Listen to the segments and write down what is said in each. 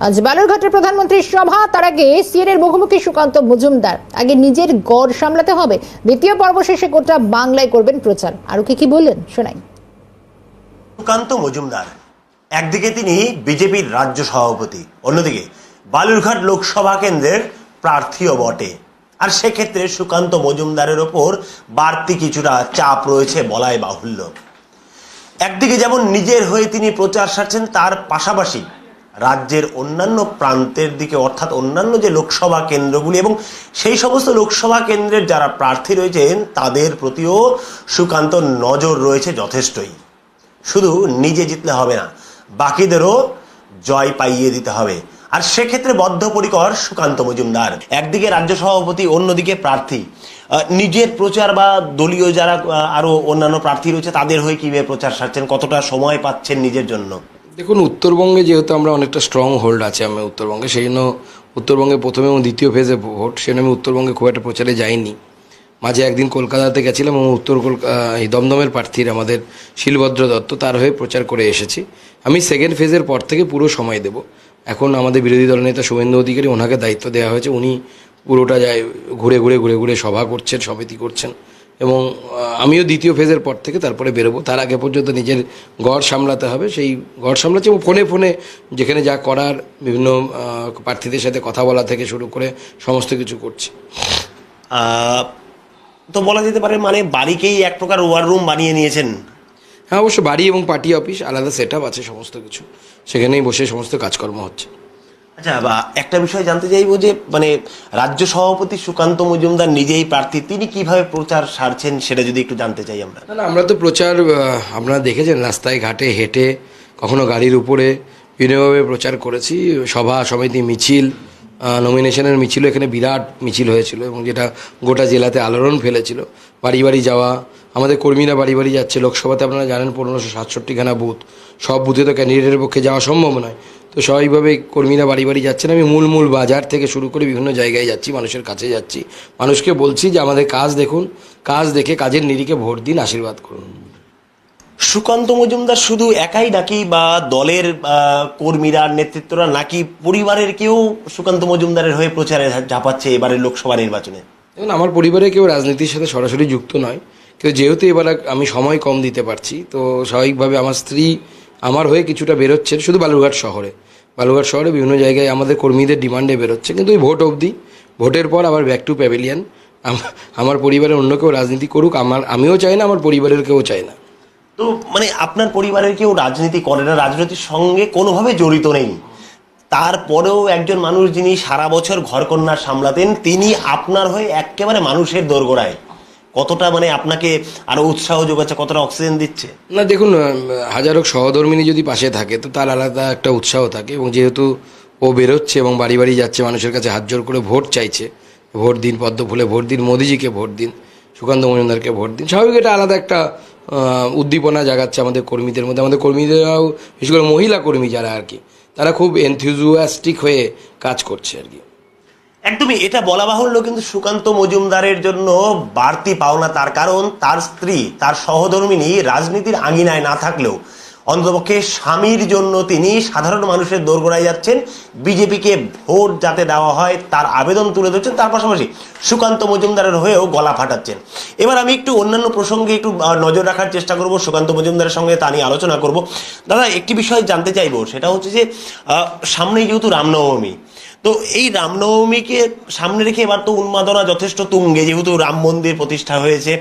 আজ বালুরঘাটের প্রধানমন্ত্রীর সভা, তার আগে সিএনের মুখোমুখি সুকান্ত মজুমদার। আগে নিজের গড় সামলাতে হবে, দ্বিতীয় পর্ব শেষে গোটা বাংলায় করবেন প্রচার। আরো কি বললেন শোনাই। সুকান্ত মজুমদার একদিকে তিনি বিজেপির রাজ্য সভাপতি, অন্যদিকে বালুরঘাট লোকসভা কেন্দ্রের প্রার্থীও বটে। আর সেক্ষেত্রে সুকান্ত মজুমদারের ওপর বাড়তি কিছুটা চাপ রয়েছে বলাই বাহুল্য। একদিকে যেমন নিজের হয়ে তিনি প্রচার সারছেন, তার পাশাপাশি রাজ্যের অন্যান্য প্রান্তের দিকে অর্থাৎ অন্যান্য যে লোকসভা কেন্দ্রগুলি এবং সেই সমস্ত লোকসভা কেন্দ্রের যারা প্রার্থী রয়েছেন তাদের প্রতিও সুকান্ত নজর রয়েছে যথেষ্টই। শুধু নিজে জিতলে হবে না, বাকিদেরও জয় পাইয়ে দিতে হবে। আর সেক্ষেত্রে বদ্ধপরিকর সুকান্ত মজুমদার। একদিকে রাজ্য সভাপতি, অন্যদিকে প্রার্থী। নিজের প্রচার বা দলীয় যারা আরো অন্যান্য প্রার্থী রয়েছে তাদের হয়ে কিভাবে প্রচার সারছেন, কতটা সময় পাচ্ছেন নিজের জন্য? দেখুন, উত্তরবঙ্গে যেহেতু আমরা অনেকটা স্ট্রং হোল্ড আছে আমি উত্তরবঙ্গে, সেই জন্য উত্তরবঙ্গে প্রথমে এবং দ্বিতীয় ফেজে ভোট, সেজন্য আমি উত্তরবঙ্গে খুব একটা প্রচারে যাইনি। মাঝে একদিন কলকাতাতে গেছিলাম এবং এই দমদমের প্রার্থীর আমাদের শিলভদ্র দত্ত, তার হয়ে প্রচার করে এসেছি। আমি সেকেন্ড ফেজের পর থেকে পুরো সময় দেব। এখন আমাদের বিরোধী দলনেতা শুভেন্দু অধিকারী, ওনাকে দায়িত্ব দেওয়া হয়েছে। উনি পুরোটা যায় ঘুরে ঘুরে সভা করছেন, সমিতি করছেন, এবং আমিও দ্বিতীয় ফেজের পর থেকে তারপরে বেরোবো। তার আগে পর্যন্ত নিজের গড় সামলাতে হবে, সেই গড় সামলাচ্ছি এবং ফোনে যেখানে যা করার বিভিন্ন প্রার্থীদের সাথে কথা বলা থেকে শুরু করে সমস্ত কিছু করছি। তো বলা যেতে পারে মানে বাড়িকেই এক প্রকার ওয়ার রুম বানিয়ে নিয়েছেন। হ্যাঁ, অবশ্য বাড়ি এবং পার্টি অফিস আলাদা সেট আপ আছে, সমস্ত কিছু সেখানেই বসে সমস্ত কাজকর্ম হচ্ছে। আচ্ছা, একটা বিষয় জানতে চাইবো যে মানে রাজ্য সভাপতি সুকান্ত মজুমদার নিজেই প্রার্থী, তিনি কিভাবে প্রচার সারছেন সেটা যদি একটু জানতে চাই আমরা। না, আমরা তো প্রচার আপনারা দেখেছেন, রাস্তায় ঘাটে হেঁটে, কখনো গাড়ির উপরে বিভিন্নভাবে প্রচার করেছি। সভা সমিতি, মিছিল, নমিনেশনের মিছিল, এখানে বিরাট মিছিল হয়েছিল এবং যেটা গোটা জেলাতে আলোড়ন ফেলেছিল। বাড়ি বাড়ি যাওয়া, আমাদের কর্মীরা বাড়ি বাড়ি যাচ্ছে। লোকসভাতে আপনারা জানেন 1567খানা বুথ, সব বুথে তো ক্যান্ডিডেটের পক্ষে যাওয়া সম্ভব নয়, তো স্বাভাবিকভাবে কর্মীরা বাড়ি বাড়ি যাচ্ছেন। আমি মূল বাজার থেকে শুরু করে বিভিন্ন জায়গায় যাচ্ছি, মানুষের কাছে যাচ্ছি, মানুষকে বলছি যে আমাদের কাজ দেখুন, কাজ দেখে কাজের নিরিখে ভোট দিন, আশীর্বাদ করুন। সুকান্ত মজুমদার শুধু একাই নাকি, বা দলের কর্মীরা, নেতৃত্বরা নাকি পরিবারের কেউ সুকান্ত মজুমদারের হয়ে প্রচারে ঝাঁপাচ্ছে এবারের লোকসভা নির্বাচনে? দেখুন, আমার পরিবারে কেউ রাজনীতির সাথে সরাসরি যুক্ত নয়, কেউ যেহেতু এবার আমি সময় কম দিতে পারছি, তো স্বাভাবিকভাবে আমার স্ত্রী আমার হয়ে কিছুটা বেরোচ্ছে। শুধু বালুরঘাট শহরে বিভিন্ন জায়গায় আমাদের কর্মীদের ডিমান্ডে বেরোচ্ছে, কিন্তু ওই ভোট অবধি। ভোটের পর আবার ব্যাক টু প্যাভিলিয়ন। আমার পরিবারের অন্য কেউ রাজনীতি করুক, আমিও চাই না, আমার পরিবারের কেউ চায় না। তো মানে আপনার পরিবারের কেউ রাজনীতি করে না, রাজনীতির সঙ্গে কোনোভাবে জড়িত নেই, তারপরেও একজন মানুষ যিনি সারা বছর ঘরকন্যা সামলাতেন, তিনি আপনার হয়ে একেবারে মানুষের দোরগোড়ায়, কতটা মানে আপনাকে আরো উৎসাহ যোগাচ্ছে, কতটা অক্সিজেন দিচ্ছে? না, দেখুন, হাজারো সহধর্মিনী যদি পাশে থাকে তো তার আলাদা একটা উৎসাহ থাকে, এবং যেহেতু ও বেরোচ্ছে এবং বাড়ি বাড়ি যাচ্ছে, মানুষের কাছে হাত জোর করে ভোট চাইছে, ভোট দিন, পদ্ম ফুলে ভোট দিন, মোদিজিকে ভোট দিন, সুকান্ত মজুমদারকে ভোট দিন, স্বাভাবিক এটা আলাদা একটা উদ্দীপনা জাগাচ্ছে আমাদের কর্মীদের মধ্যে। আমাদের কর্মীদেরাও, বিশেষ করে মহিলা কর্মী যারা আর কি, তারা খুব এনথুজিয়াস্টিক হয়ে কাজ করছে আর কি। একদমই, এটা বলা বাহুল্য, কিন্তু সুকান্ত মজুমদারের জন্য বাড়তি পাওনা, তার কারণ তার স্ত্রী, তার সহধর্মিনী রাজনীতির আঙিনায় না থাকলেও অন্ততপক্ষে স্বামীর জন্য তিনি সাধারণ মানুষের দোরগোড়ায় যাচ্ছেন, বিজেপিকে ভোট যাতে দেওয়া হয় তার আবেদন তুলে ধরছেন, তার পাশাপাশি সুকান্ত মজুমদারের হয়েও গলা ফাটাচ্ছেন। এবার আমি একটু অন্যান্য প্রসঙ্গে একটু নজর রাখার চেষ্টা করব, সুকান্ত মজুমদারের সঙ্গে তা নিয়ে আলোচনা করব। দাদা, একটি বিষয় জানতে চাইবো, সেটা হচ্ছে যে সামনেই যেহেতু রামনবমী, তো এই রামনবমীকে সামনে রেখে এবার তো উন্মাদনা যথেষ্ট তুঙ্গে, যেহেতু রাম মন্দির প্রতিষ্ঠা হয়েছে।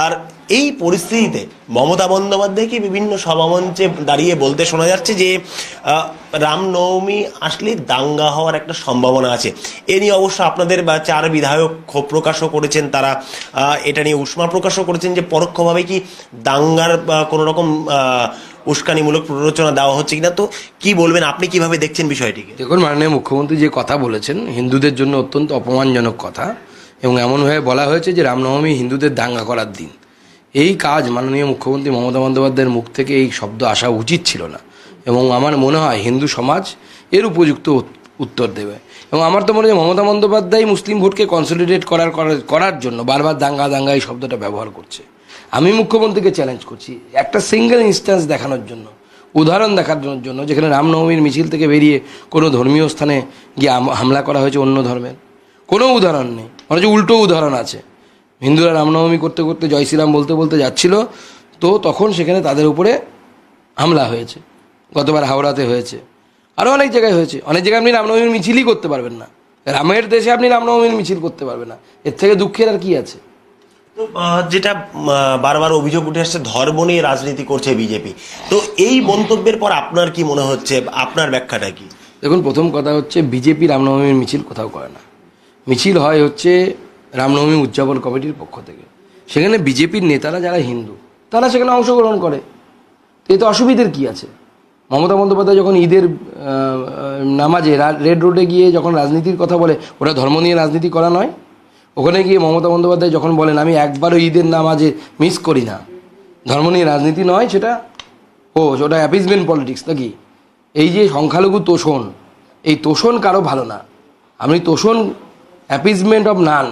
আর এই পরিস্থিতিতে মমতা বন্দ্যোপাধ্যায়কে বিভিন্ন সভামঞ্চে দাঁড়িয়ে বলতে শোনা যাচ্ছে যে রামনবমী আসলে দাঙ্গা হওয়ার একটা সম্ভাবনা আছে। এ নিয়ে অবশ্য আপনাদের 4 বিধায়ক ক্ষোভ প্রকাশও করেছেন, তারা এটা নিয়ে উষ্মা প্রকাশও করেছেন যে পরোক্ষভাবে কি দাঙ্গার কোনো রকম উস্কানিমূলক প্ররোচনা দেওয়া হচ্ছে কিনা। তো কি বলবেন, আপনি কিভাবে দেখছেন বিষয়টিকে? দেখুন, মাননীয় মুখ্যমন্ত্রী যে কথা বলেছেন হিন্দুদের জন্য অত্যন্ত অপমানজনক কথা, এবং এমনভাবে বলা হয়েছে যে রামনবমী হিন্দুদের দাঙ্গা করার দিন। এই কাজ মাননীয় মুখ্যমন্ত্রী মমতা বন্দ্যোপাধ্যায়ের মুখ থেকে এই শব্দ আসা উচিত ছিল না, এবং আমার মনে হয় হিন্দু সমাজ এর উপযুক্ত উত্তর দেবে। এবং আমার তো মনে হয় মমতা বন্দ্যোপাধ্যায় মুসলিম ভোটকে কনসলিডেট করার জন্য বারবার দাঙ্গা এই শব্দটা ব্যবহার করছে। আমি মুখ্যমন্ত্রীকে চ্যালেঞ্জ করছি একটা সিঙ্গেল ইনস্ট্যান্স দেখানোর জন্য। উদাহরণ দেখার জন্য, যেখানে রামনবমীর মিছিল থেকে বেরিয়ে কোনো ধর্মীয় স্থানে গিয়ে হামলা করা হয়েছে অন্য ধর্মের, কোনো উদাহরণ নেই, অথচ উল্টো উদাহরণ আছে। হিন্দুরা রামনবমী করতে করতে জয় শ্রীরাম বলতে বলতে যাচ্ছিল, তো তখন সেখানে তাদের উপরে হামলা হয়েছে। গতবার হাওড়াতে হয়েছে, আরও অনেক জায়গায় হয়েছে। অনেক জায়গায় আপনি রামনবমীর মিছিলই করতে পারবেন না, রামের দেশে আপনি রামনবমীর মিছিল করতে পারবেন না, এর থেকে দুঃখের আর কি আছে? তো যেটা বারবার অভিযোগ উঠে আসছে, ধর্ম নিয়ে রাজনীতি করছে বিজেপি। তো এই মন্তব্যের পর আপনার কি মনে হচ্ছে, আপনার ব্যাখ্যাটা কি? দেখুন, প্রথম কথা হচ্ছে বিজেপি রামনবমীর মিছিল কোথাও করে না। মিছিল হয় হচ্ছে রামনবমী উদযাপন কমিটির পক্ষ থেকে। সেখানে বিজেপির নেতারা যারা হিন্দু তারা সেখানে অংশগ্রহণ করে, তো এতে অসুবিধার কী আছে? মমতা বন্দ্যোপাধ্যায় যখন ঈদের নামাজে রেড রোডে গিয়ে যখন রাজনীতির কথা বলে, ওটা ধর্ম নিয়ে রাজনীতি করা নয়। ওখানে গিয়ে মমতা বন্দ্যোপাধ্যায় যখন বলেন আমি একবারও ঈদের নামাজে মিস করি না, ধর্ম নিয়ে রাজনীতি নয় সেটা, ওটা অ্যাপিজমেন্ট পলিটিক্স নাকি? এই যে সংখ্যালঘু তোষণ, এই তোষণ কারো ভালো না। আমি তোষণ অ্যাপিজমেন্ট অফ নান,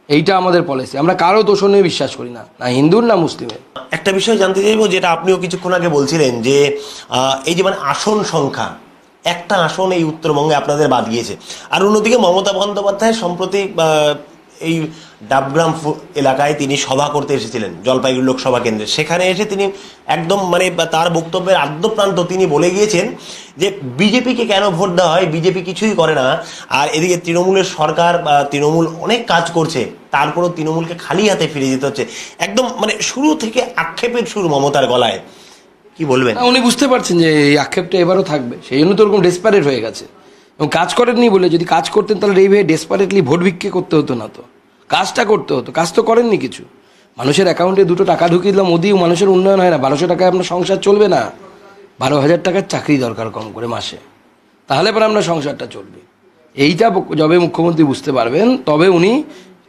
এইটা আমাদের পলিসি। আমরা কারো তোষণে বিশ্বাস করি না, না হিন্দুর না মুসলিমের। একটা বিষয় জানতে চাইবো, যেটা আপনিও কিছুক্ষণ আগে বলছিলেন, যে এই যে মানে আসন সংখ্যা, একটা আসন এই উত্তরবঙ্গে আপনাদের বাদ গিয়েছে। আর অন্যদিকে মমতা বন্দ্যোপাধ্যায় সম্প্রতি এই ডাবগ্রাম এলাকায় তিনি সভা করতে এসেছিলেন, জলপাইগুড়ি লোকসভা কেন্দ্রে। সেখানে এসে তিনি একদম মানে তার বক্তব্যের আদ্যপ্রান্ত তিনি বলে গিয়েছেন যে বিজেপিকে কেন ভোট দেওয়া হয়, বিজেপি কিছুই করে না। আর এদিকে তৃণমূলের সরকার, তৃণমূল অনেক কাজ করছে, তারপরও তৃণমূলকে খালি হাতে ফিরে যেতে হচ্ছে। একদম মানে শুরু থেকে আক্ষেপের সুর মমতার গলায়, কি বলবেন? উনি বুঝতে পারছেন যে এই আক্ষেপটা এবারও থাকবে, সেই জন্য তো ওরকম ডেসপারেট হয়ে গেছে। এবং কাজ করেননি বলে, যদি কাজ করতেন তাহলে এইভাবে ডেসপারেটলি ভোট ভিক্ষে করতে হতো না, তো কাজটা করতে হতো। কাজ তো করেননি কিছু। মানুষের অ্যাকাউন্টে 2 টাকা ঢুকিয়ে দিলাম, মোদিও মানুষের উন্নয়ন হয় না। 1200 টাকায় আপনার সংসার চলবে না, 12,000 টাকার চাকরি দরকার কম করে মাসে, তাহলে পরে আপনার সংসারটা চলবে। এইটা যবে মুখ্যমন্ত্রী বুঝতে পারবেন তবে উনি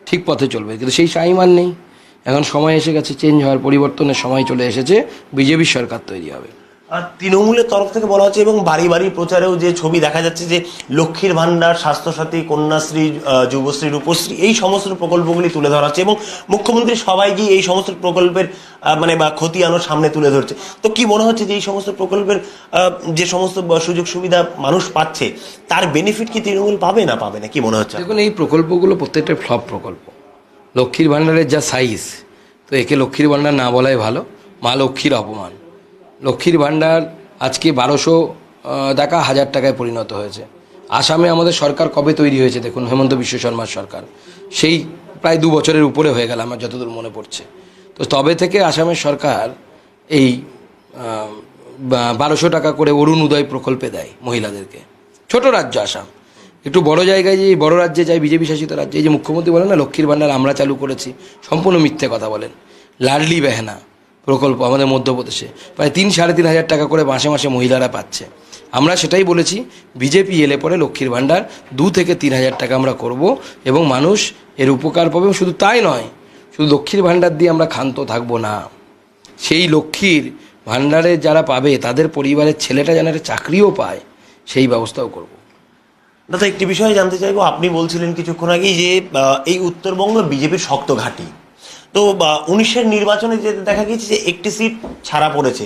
ঠিক পথে চলবে, কিন্তু সেই সাইমান নেই। এখন সময় এসে গেছে চেঞ্জ হওয়ার, পরিবর্তনের সময় চলে এসেছে, বিজেপির সরকার তৈরি হবে। আর তৃণমূলের তরফ থেকে বলা হচ্ছে, এবং বাড়ি বাড়ি প্রচারেও যে ছবি দেখা যাচ্ছে, যে লক্ষ্মীর ভাণ্ডার, স্বাস্থ্যসাথী, কন্যাশ্রী, যুবশ্রী, রূপশ্রী, এই সমস্ত প্রকল্পগুলি তুলে ধরা হচ্ছে, এবং মুখ্যমন্ত্রী সবাই গিয়ে এই সমস্ত প্রকল্পের মানে বা খতিয়ানোর সামনে তুলে ধরছে। তো কি মনে হচ্ছে যে এই সমস্ত প্রকল্পের যে সমস্ত সুযোগ সুবিধা মানুষ পাচ্ছে, তার বেনিফিট কি তৃণমূল পাবে না কি মনে হচ্ছে? দেখুন, এই প্রকল্পগুলো প্রত্যেকটা ফ্লপ প্রকল্প। লক্ষ্মীর ভাণ্ডারের যা সাইজ, তো একে লক্ষ্মীর ভাণ্ডার না বলাই ভালো, মা লক্ষ্মীর অপমান। লক্ষ্মীর ভাণ্ডার আজকে 1200 টাকা 1000 টাকায় পরিণত হয়েছে। আসামে আমাদের সরকার কবে তৈরি হয়েছে দেখুন, হেমন্ত বিশ্ব শর্মার সরকার, সেই প্রায় 2 বছরের উপরে হয়ে গেল আমার যতদূর মনে পড়ছে। তো তবে থেকে আসামের সরকার এই 1200 টাকা করে অরুণোদয় প্রকল্পে দেয় মহিলাদেরকে। ছোট রাজ্য আসাম, একটু বড় জায়গায়, যে বড় রাজ্যে যায়, বিজেপি শাসিত রাজ্যে, এই যে মুখ্যমন্ত্রী বলেন না লক্ষ্মীর ভাণ্ডার আমরা চালু করেছি, সম্পূর্ণ মিথ্যে কথা বলেন। লাডলি বেহেনা প্রকল্প আমাদের মধ্যপ্রদেশে প্রায় 3-3.5 টাকা করে মাসে মাসে মহিলারা পাচ্ছে। আমরা সেটাই বলেছি, বিজেপি এলে পরে লক্ষ্মীর ভাণ্ডার 2 থেকে 3,000 টাকা আমরা করব, এবং মানুষ এর উপকার পাবে। শুধু তাই নয়, শুধু লক্ষ্মীর ভাণ্ডার দিয়ে আমরা ক্ষান্ত থাকবো না, সেই লক্ষ্মীর ভাণ্ডারে যারা পাবে তাদের পরিবারের ছেলেটা যেন একটা চাকরিও পায়, সেই ব্যবস্থাও করব। দাদা, একটি বিষয় জানতে চাইবো, আপনি বলছিলেন কিছুক্ষণ আগেই যে এই উত্তরবঙ্গ বিজেপির শক্ত ঘাঁটি। তো 19-এর নির্বাচনে যে দেখা গিয়েছে যে একটি সিট ছাড়া পড়েছে,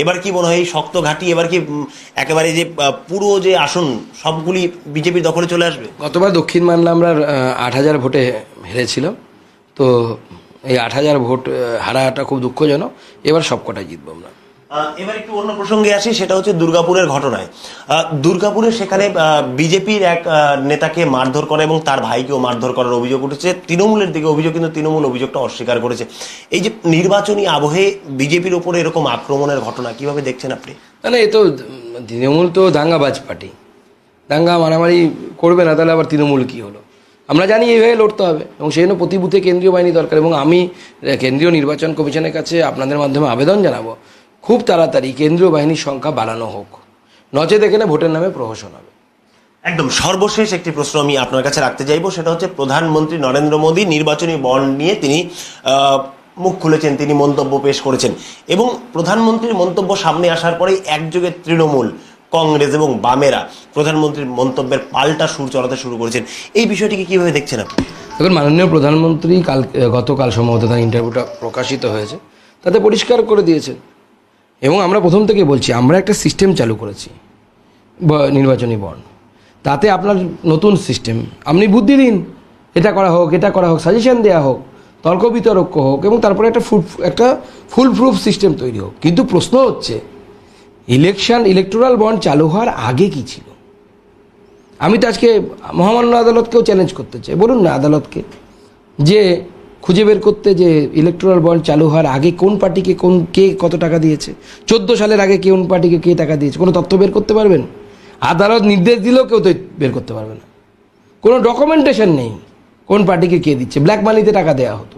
এবার কি মনে হয় এই শক্ত ঘাঁটি এবার কি একেবারে যে পুরো যে আসন সবগুলি বিজেপির দখলে চলে আসবে? গতবার দক্ষিণ বাংলা আমরা 8,000 ভোটে হেরেছিলাম, তো এই 8,000 ভোট হারাটা খুব দুঃখজনক। এবার সবকটাই জিতবো আমরা। এবার একটু অন্য প্রসঙ্গে আসি, সেটা হচ্ছে দুর্গাপুরের ঘটনায়। দুর্গাপুরে সেখানে বিজেপির এক নেতাকে মারধর করে এবং তার ভাইকেও মারধর করার অভিযোগ উঠেছে। তৃণমূলের দিকে অভিযোগ, কিন্তু তৃণমূল অভিযোগটা অস্বীকার করেছে। এই যে নির্বাচনী আবহে বিজেপির ওপরে এরকম আক্রমণের ঘটনা কিভাবে দেখছেন আপনি? না, এ তো তৃণমূল তো দাঙ্গাবাজ পার্টি, দাঙ্গা মারামারি করবে না, তাহলে আবার তৃণমূল কী হলো? আমরা জানি এইভাবে লড়তে হবে, এবং সেই জন্য প্রতি বুথে কেন্দ্রীয় বাহিনী দরকার। এবং আমি কেন্দ্রীয় নির্বাচন কমিশনের কাছে আপনাদের মাধ্যমে আবেদন জানাবো, খুব তাড়াতাড়ি কেন্দ্রীয় বাহিনীর সংখ্যা বাড়ানো হোক, নচেত এখানে ভোটের নামে প্রহসন হবে। একদম সর্বশেষ একটি প্রশ্ন আমি আপনার কাছে রাখতে চাইবো, সেটা হচ্ছে প্রধানমন্ত্রী নরেন্দ্র মোদী নির্বাচনী বন্ড নিয়ে তিনি মুখ খুলেছেন, তিনি মন্তব্য পেশ করেছেন, এবং প্রধানমন্ত্রীর মন্তব্য সামনে আসার পরেই একযোগে তৃণমূল, কংগ্রেস এবং বামেরা প্রধানমন্ত্রীর মন্তব্যের পাল্টা সুর চলাতে শুরু করেছেন। এই বিষয়টিকে কিভাবে দেখছেন আপনি? দেখুন, মাননীয় প্রধানমন্ত্রী গতকাল সম্ভবত তার ইন্টারভিউটা প্রকাশিত হয়েছে, তাতে পরিষ্কার করে দিয়েছেন এবং আমরা প্রথম থেকে বলছি আমরা একটা সিস্টেম চালু করেছি নির্বাচনী বন্ড, তাতে আপনার নতুন সিস্টেম, আপনি বুদ্ধি দিন, এটা করা হোক, এটা করা হোক, সাজেশন দেওয়া হোক, তর্ক বিতর্ক হোক, এবং তারপরে একটা ফুল প্রুফ সিস্টেম তৈরি হোক। কিন্তু প্রশ্ন হচ্ছে ইলেকটোরাল বন্ড চালু হওয়ার আগে কি ছিল? আমি তো আজকে মহামান্য আদালতকেও চ্যালেঞ্জ করতে চাই, বলুন না আদালতকে যে খুঁজে বের করতে যে ইলেকটোরাল বন্ড চালু হওয়ার আগে কোন পার্টিকে কে কত টাকা দিয়েছে, 14 সালের আগে কোন পার্টিকে কে টাকা দিয়েছে, কোনো তথ্য বের করতে পারবেন? আদালত নির্দেশ দিলেও কেউ তো বের করতে পারবে না, কোনো ডকুমেন্টেশন নেই কোন পার্টিকে কে দিচ্ছে, ব্ল্যাক মানিতে টাকা দেওয়া হতো।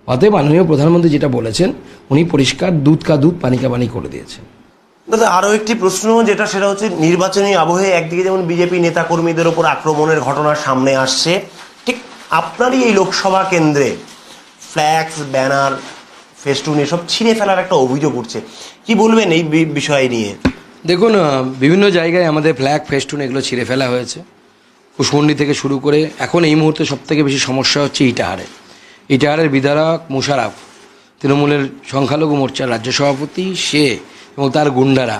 অতএব মাননীয় প্রধানমন্ত্রী যেটা বলেছেন উনি পরিষ্কার দুধ কা দুধ পানি কা পানি করে দিয়েছেন। দাদা আরও একটি প্রশ্ন সেটা হচ্ছে নির্বাচনী আবহে একদিকে যেমন বিজেপি নেতাকর্মীদের ওপর আক্রমণের ঘটনা সামনে আসছে, ঠিক আপনারই এই লোকসভা কেন্দ্রে ফ্ল্যাক্স, ব্যানার, ফেস্টুন এসব ছিঁড়ে ফেলার একটা অভিযোগ উঠছে, কি বলবেন এই বিষয় নিয়ে? দেখুন, বিভিন্ন জায়গায় আমাদের ফ্ল্যাগ, ফেস্টুন এগুলো ছিঁড়ে ফেলা হয়েছে, কুশমন্ডি থেকে শুরু করে। এখন এই মুহূর্তে সবথেকে বেশি সমস্যা হচ্ছে ইটাহারের বিধায়ক মুশারফ, তৃণমূলের সংখ্যালঘু মোর্চার রাজ্য সভাপতি, সে এবং তার গুন্ডারা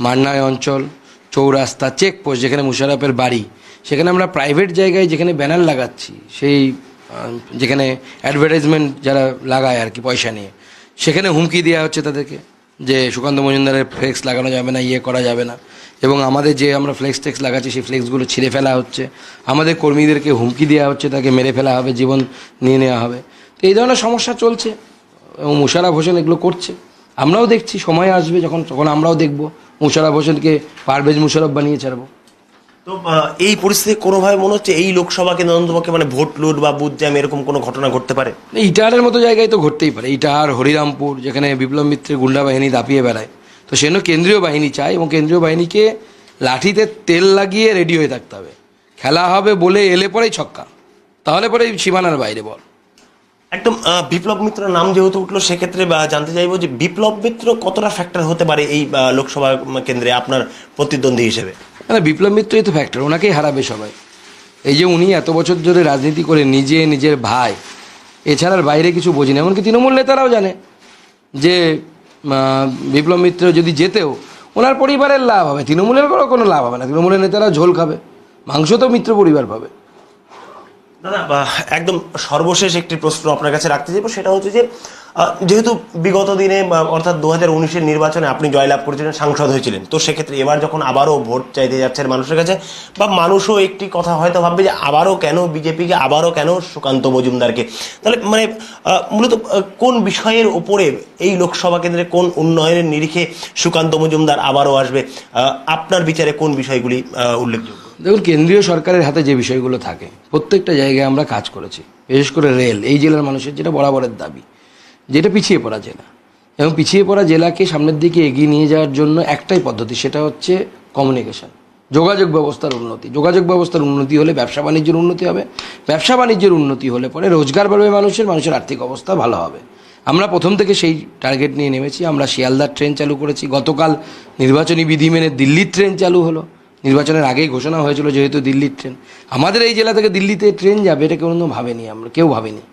মান্নায় অঞ্চল, চৌরাস্তা, চেকপোস্ট যেখানে মুশারফের বাড়ি, সেখানে আমরা প্রাইভেট জায়গায় যেখানে ব্যানার লাগাচ্ছি, সেই যেখানে অ্যাডভার্টাইজমেন্ট যারা লাগায় আর কি পয়সা নিয়ে, সেখানে হুমকি দেওয়া হচ্ছে তাদেরকে যে সুকান্ত মজুমদারের ফ্লেক্স লাগানো যাবে না, করা যাবে না। এবং আমাদের যে আমরা ফ্লেক্স টেক্স লাগাচ্ছি সেই ফ্লেক্সগুলো ছিঁড়ে ফেলা হচ্ছে, আমাদের কর্মীদেরকে হুমকি দেওয়া হচ্ছে তাকে মেরে ফেলা হবে, জীবন নিয়ে নেওয়া হবে। তো এই ধরনের সমস্যা চলছে এবং মুশারফ হোসেন এগুলো করছে। আমরাও দেখছি, সময় আসবে যখন আমরাও দেখব মুশারফ হোসেনকে পারভেজ মুশারফ বানিয়ে ছাড়বো। তো এই পরিস্থিতি কোনোভাবে মনে হচ্ছে এই লোকসভা কেন্দ্র অন্তপক্ষে মানে ভোট লুট বা বুথ জ্যাম এরকম কোনো ঘটনা ঘটতে পারে? ইটাহারের মতো জায়গায় তো ঘটতেই পারে, ইটাহার, হরিরামপুর, যেখানে বিপ্লব মিত্রের গুন্ডা বাহিনী দাপিয়ে বেড়ায়। তো সেজন্য কেন্দ্রীয় বাহিনী চাই এবং কেন্দ্রীয় বাহিনীকে লাঠিতে তেল লাগিয়ে রেডি হয়ে থাকতে হবে। খেলা হবে বলে এলে পরেই ছক্কা, তাহলে পরেই সীমানার বাইরে বল। একদম বিপ্লব মিত্র নাম যেহেতু উঠলো, সেক্ষেত্রে জানতে চাইবো যে বিপ্লব মিত্র কতটা ফ্যাক্টর হতে পারে এই লোকসভা কেন্দ্রে আপনার প্রতিদ্বন্দ্বী হিসেবে? না, বিপ্লব মিত্রই তো ফ্যাক্টর, ওনাকেই হারাবে সবাই। এই যে উনি এত বছর ধরে রাজনীতি করে নিজের ভাই এছাড়ার বাইরে কিছু বোঝেন, এমনকি তৃণমূল নেতারাও জানে যে বিপ্লব মিত্র যদি যেতেও ওনার পরিবারের লাভ হবে, তৃণমূলের কোনো লাভ হবে না। তৃণমূলের নেতারা ঝোল খাবে, মাংস তো মিত্র পরিবার পাবে। দাদা একদম সর্বশেষ একটি প্রশ্ন আপনার কাছে রাখতে চাইবো, সেটা হচ্ছে যে যেহেতু বিগত দিনে অর্থাৎ 2019-এর নির্বাচনে আপনি জয়লাভ করেছিলেন, সাংসদ হয়েছিলেন, তো সেক্ষেত্রে এবার যখন আবারও ভোট চাইতে যাচ্ছেন মানুষের কাছে, বা মানুষও একটি কথা হয়তো ভাববে যে আবারও কেন বিজেপিকে, আবারও কেন সুকান্ত মজুমদারকে, তাহলে মানে মূলত কোন বিষয়ের ওপরে এই লোকসভা কেন্দ্রে কোন উন্নয়নের নিরিখে সুকান্ত মজুমদার আবারও আসবে, আপনার বিচারে কোন বিষয়গুলি উল্লেখযোগ্য? দেখুন, কেন্দ্রীয় সরকারের হাতে যে বিষয়গুলো থাকে প্রত্যেকটা জায়গায় আমরা কাজ করেছি, বিশেষ করে রেল, এই জেলার মানুষের যেটা বরাবরের দাবি, যেটা পিছিয়ে পড়া জেলা, এবং পিছিয়ে পড়া জেলাকে সামনের দিকে এগিয়ে নিয়ে যাওয়ার জন্য একটাই পদ্ধতি, সেটা হচ্ছে কমিউনিকেশন, যোগাযোগ ব্যবস্থার উন্নতি। যোগাযোগ ব্যবস্থার উন্নতি হলে ব্যবসা বাণিজ্যের উন্নতি হবে, ব্যবসা বাণিজ্যের উন্নতি হলে পরে রোজগার বাড়বে, মানুষের আর্থিক অবস্থা ভালো হবে। আমরা প্রথম থেকে সেই টার্গেট নিয়ে নেমেছি। আমরা শিয়ালদার ট্রেন চালু করেছি, গতকাল নির্বাচনী বিধি মেনে দিল্লির ট্রেন চালু হলো। নির্বাচনের আগেই ঘোষণা হয়েছিল যেহেতু দিল্লির ট্রেন, আমাদের এই জেলা থেকে দিল্লিতে ট্রেন যাবে এটা কেউ ভাবেনি।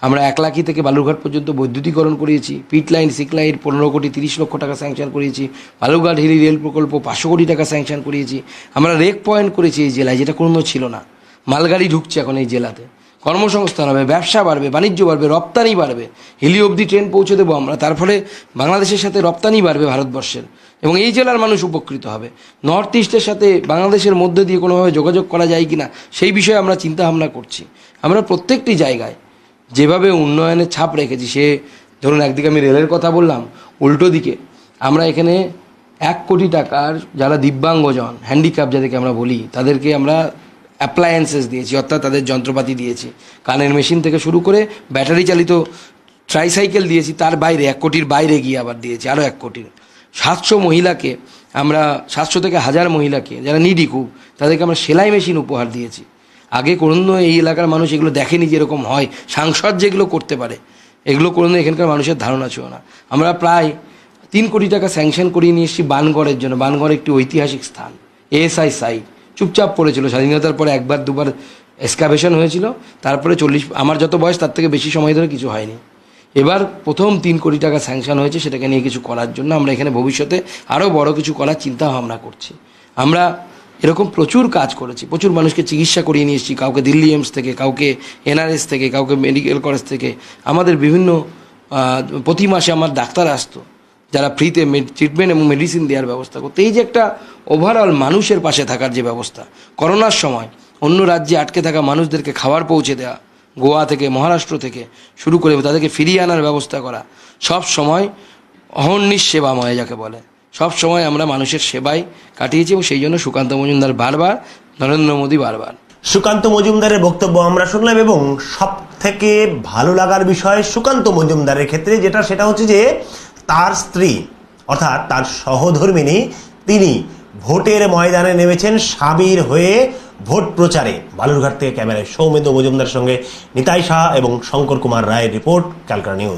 আমরা 1 লাখি থেকে বালুরঘাট পর্যন্ত বৈদ্যুতিকরণ করিয়েছি, পিট লাইন, সিক লাইন 15 কোটি 30 লক্ষ টাকা স্যাংশন করিয়েছি, বালুরঘাট হিলি রেল প্রকল্প 500 কোটি টাকা স্যাংশন করিয়েছি। আমরা রেক পয়েন্ট করেছি এই জেলায়, যেটা কোনো ছিল না। মালগাড়ি ঢুকছে এখন এই জেলাতে, কর্মসংস্থান হবে, ব্যবসা বাড়বে, বাণিজ্য বাড়বে, রপ্তানি বাড়বে। হিলি অবধি ট্রেন পৌঁছে দেবো আমরা, তার ফলে বাংলাদেশের সাথে রপ্তানি বাড়বে ভারতবর্ষের, এবং এই জেলার মানুষ উপকৃত হবে। নর্থ ইস্টের সাথে বাংলাদেশের মধ্যে দিয়ে কোনোভাবে যোগাযোগ করা যায় কিনা সেই বিষয়ে আমরা চিন্তা ভাবনা করছি। আমরা প্রত্যেকটি জায়গায় যেভাবে উন্নয়নের ছাপ রেখেছি, সে ধরুন একদিকে আমি রেলের কথা বললাম, উল্টো দিকে আমরা এখানে 1 কোটি টাকার যারা দিব্যাঙ্গজন, হ্যান্ডিক্যাপ যাদেরকে আমরা বলি, তাদেরকে আমরা অ্যাপ্লায়েন্সেস দিয়েছি, অর্থাৎ তাদের যন্ত্রপাতি দিয়েছি, কানের মেশিন থেকে শুরু করে ব্যাটারি চালিত ট্রাইসাইকেল দিয়েছি। তার বাইরে 1 কোটির বাইরে গিয়ে আবার দিয়েছি আরও 1 কোটির। 700 মহিলাকে আমরা, 700 থেকে 1000 মহিলাকে যারা নিডি খুব, তাদেরকে আমরা সেলাই মেশিন উপহার দিয়েছি। আগে কোনো এই এলাকার মানুষ এগুলো দেখেনি যে এরকম হয়, সাংসদ যেগুলো করতে পারে, এগুলো কোনো এখানকার মানুষের ধারণা ছিল না। আমরা প্রায় 3 কোটি টাকা স্যাংশন করিয়ে নিয়ে এসেছি বানগড়ের জন্য। বানগড় একটি ঐতিহাসিক স্থান, এএসআই সাইট, চুপচাপ পড়েছিল, স্বাধীনতার পরে 1-2 বার এক্সকাভেশন হয়েছিল, তারপরে আমার যত বয়স তার থেকে বেশি সময় ধরে কিছু হয়নি। এবার প্রথম 3 কোটি টাকা স্যাংশন হয়েছে, সেটাকে নিয়ে কিছু করার জন্য আমরা এখানে ভবিষ্যতে আরও বড় কিছু করার চিন্তা ভাবনা করছি। আমরা এরকম প্রচুর কাজ করেছি, প্রচুর মানুষকে চিকিৎসা করিয়ে নিয়ে এসেছি, কাউকে দিল্লি এইমস থেকে, কাউকে এনআরএস থেকে, কাউকে মেডিকেল কলেজ থেকে। আমাদের বিভিন্ন প্রতি মাসে আমার ডাক্তার আসতো যারা ফ্রিতে ট্রিটমেন্ট এবং মেডিসিন দেওয়ার ব্যবস্থা করতো। এই যে একটা ওভারঅল মানুষের পাশে থাকার যে ব্যবস্থা, করোনার সময় অন্য রাজ্যে আটকে থাকা মানুষদেরকে খাবার পৌঁছে দেওয়া, গোয়া থেকে মহারাষ্ট্র থেকে শুরু করে তাদেরকে ফিরিয়ে আনার ব্যবস্থা করা, সব সময় অহর্নিশ সেবাময় যাকে বলে, সব সময় আমরা মানুষের সেবায় কাটিয়েছি এবং সেই জন্য সুকান্ত মজুমদার বারবার, নরেন্দ্র মোদী বারবার। সুকান্ত মজুমদারের বক্তব্য আমরা শুনলাম এবং সব থেকে ভালো লাগার বিষয় সুকান্ত মজুমদারের ক্ষেত্রে সেটা হচ্ছে যে তার স্ত্রী অর্থাৎ তার সহধর্মিণী তিনি ভোটের ময়দানে নেমেছেন স্বামীর হয়ে ভোট প্রচারে। বালুরঘাট থেকে ক্যামেরায় সৌমেন্দ্র মজুমদারের সঙ্গে নিতাই শাহ এবং শঙ্কর কুমার রায়ের রিপোর্ট, ক্যালকাটা নিউজ।